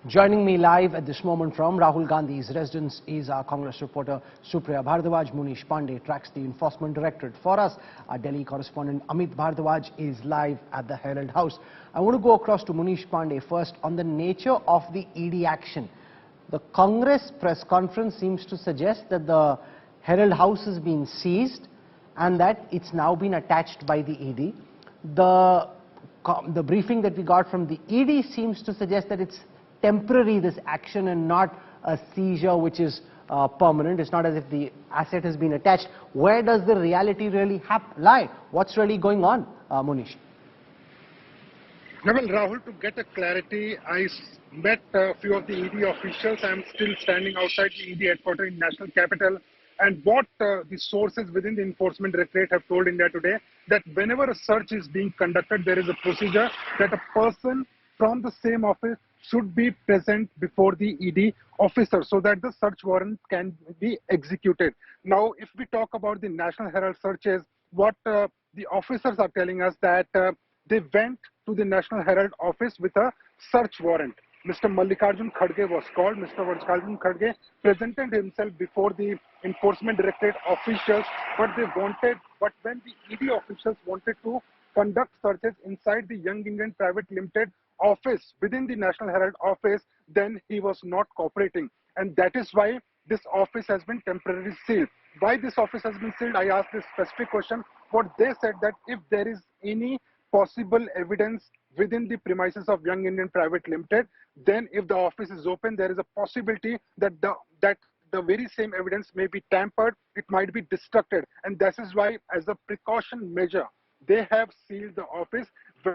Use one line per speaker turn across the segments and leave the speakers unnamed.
Joining me live at this moment from Rahul Gandhi's residence is our Congress reporter Supriya Bhardwaj. Munish Pandey tracks the Enforcement Directorate for us. Our Delhi correspondent Amit Bhardwaj is live at the Herald House. I want to go across to Munish Pandey first on the nature of the ED action. The Congress press conference seems to suggest that the Herald House has been seized and that it's now been attached by the ED. The briefing that we got from the ED seems to suggest that it's temporary, this action, and not a seizure which is permanent. It's not as if the asset has been attached. Where does the reality really lie? What's really going on, Munish?
Well, Rahul, to get a clarity, I met a few of the ED officials. I'm still standing outside the ED headquarters in National Capital. And what the sources within the Enforcement Directorate have told India today, that whenever a search is being conducted, there is a procedure that a person from the same office should be present before the ED officer so that the search warrant can be executed. Now, if we talk about the National Herald searches, what the officers are telling us that they went to the National Herald office with a search warrant. Mr. Mallikarjun Kharge was called. Mr. Mallikarjun Kharge presented himself before the Enforcement Directorate officials, but when the ED officials wanted to conduct searches inside the Young Indian Private Limited office within the National Herald office, then he was not cooperating, and that is why this office has been temporarily sealed. Why this office has been sealed? I asked this specific question. What they said, that if there is any possible evidence within the premises of Young Indian Private Limited, then if the office is open, there is a possibility that the very same evidence may be tampered, it might be destructed, and this is why, as a precaution measure, they have sealed the office.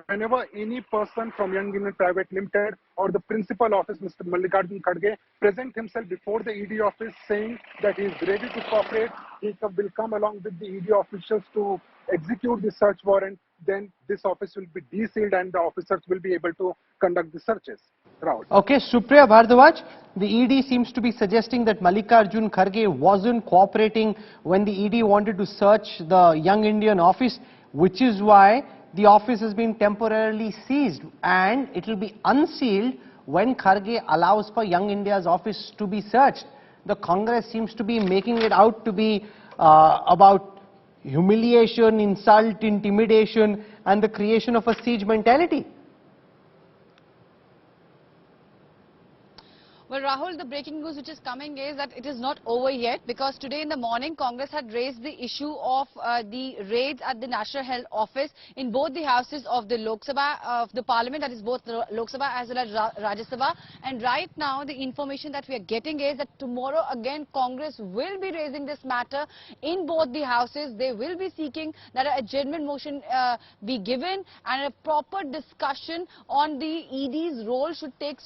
Whenever any person from Young Indian Private Limited or the principal office, Mr. Mallikarjun Kharge, present himself before the ED office saying that he is ready to cooperate, he will come along with the ED officials to execute the search warrant, then this office will be de-sealed and the officers will be able to conduct the searches. Rahul.
Okay, Supriya Bhardwaj, the ED seems to be suggesting that Mallikarjun Kharge wasn't cooperating when the ED wanted to search the Young Indian office, which is why the office has been temporarily seized and it will be unsealed when Kharge allows for Young India's office to be searched. The Congress seems to be making it out to be about humiliation, insult, intimidation and the creation of a siege mentality.
Well, Rahul, the breaking news which is coming is that it is not over yet, because today in the morning Congress had raised the issue of the raids at the National Herald office in both the houses of the Lok Sabha, of the Parliament, that is both the Lok Sabha as well as Rajya Sabha. And right now the information that we are getting is that tomorrow again Congress will be raising this matter in both the houses. They will be seeking that a adjournment motion be given and a proper discussion on the ED's role should take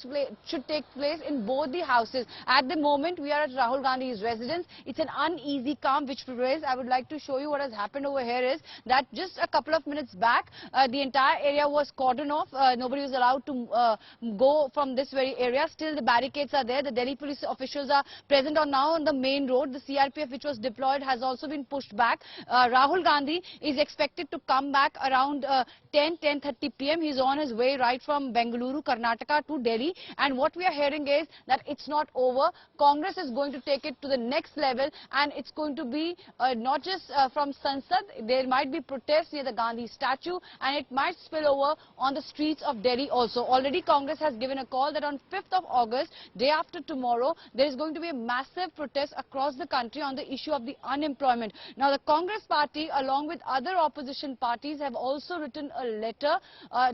place in both the houses. At the moment, we are at Rahul Gandhi's residence. It's an uneasy calm which prevails. I would like to show you what has happened over here is that just a couple of minutes back, the entire area was cordoned off. Nobody was allowed to go from this very area. Still, the barricades are there. The Delhi police officials are present now on the main road. The CRPF which was deployed has also been pushed back. Rahul Gandhi is expected to come back around 10:30 p.m. He's on his way right from Bengaluru, Karnataka to Delhi. And what we are hearing is that it's not over. Congress is going to take it to the next level, and it's going to be not just from Sansad. There might be protests near the Gandhi statue, and it might spill over on the streets of Delhi also. Already Congress has given a call that on 5th of August, day after tomorrow, there is going to be a massive protest across the country on the issue of the unemployment. Now, the Congress party, along with other opposition parties, have also written a letter.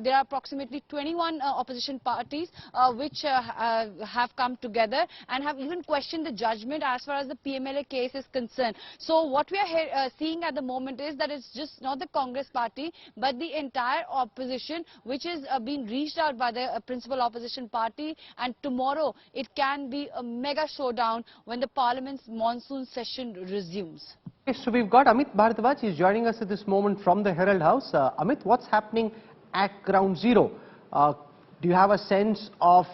There are approximately 21 opposition parties which have come together and have even questioned the judgment as far as the PMLA case is concerned. So what we are seeing at the moment is that it's just not the Congress party but the entire opposition which is being reached out by the principal opposition party, and tomorrow it can be a mega showdown when the Parliament's monsoon session resumes.
Okay, so we've got Amit Bhardwaj. He's joining us at this moment from the Herald House. Amit, what's happening at ground zero? Do you have a sense of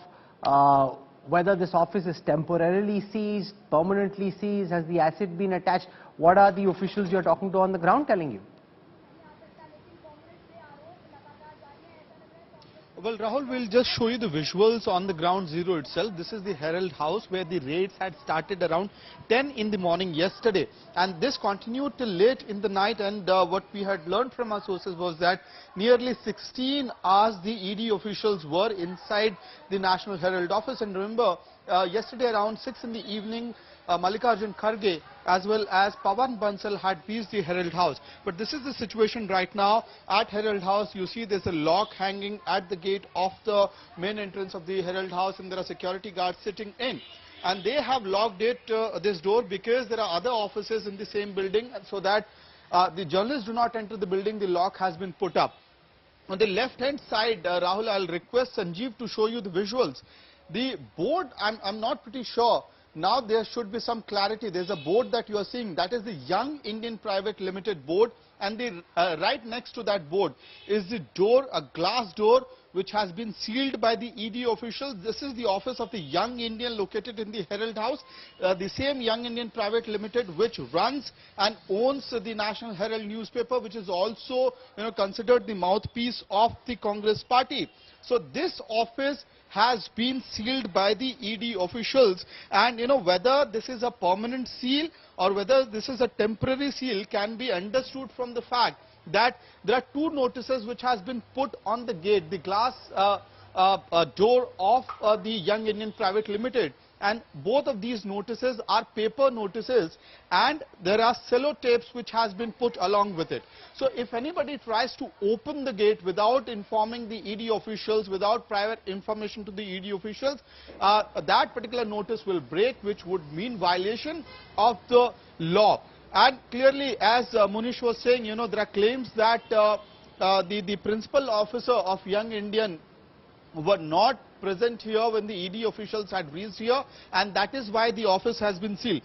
whether this office is temporarily seized, permanently seized? Has the asset been attached? What are the officials you're talking to on the ground telling you?
Well, Rahul, we'll just show you the visuals on the ground zero itself. This is the Herald House where the raids had started around 10 in the morning yesterday. And this continued till late in the night. And what we had learned from our sources was that nearly 16 hours the ED officials were inside the National Herald office. And remember, yesterday around 6 in the evening, Mallikarjun Kharge as well as Pawan Bansal had reached the Herald House. But this is the situation right now at Herald House. You see there's a lock hanging at the gate of the main entrance of the Herald House, and there are security guards sitting in. And they have locked this door because there are other offices in the same building, and so that the journalists do not enter the building, the lock has been put up. On the left hand side, Rahul, I'll request Sanjeev to show you the visuals. The board, I'm not pretty sure. Now there should be some clarity. There's a board that you are seeing. That is the Young Indian Private Limited board, and the right next to that board is the door, a glass door, which has been sealed by the ED officials. This is the office of the Young Indian located in the Herald House. The same Young Indian Private Limited which runs and owns the National Herald newspaper, which is also considered the mouthpiece of the Congress party. So this office has been sealed by the ED officials, and whether this is a permanent seal or whether this is a temporary seal can be understood from the fact that there are two notices which has been put on the gate, the glass door of the Young Indian Private Limited, and both of these notices are paper notices, and there are sellotapes which has been put along with it. So if anybody tries to open the gate without informing the ED officials, without private information to the ED officials, that particular notice will break, which would mean violation of the law. And clearly, as Munish was saying, there are claims that the principal officer of Young Indian were not present here when the ED officials had reached here, and that is why the office has been sealed.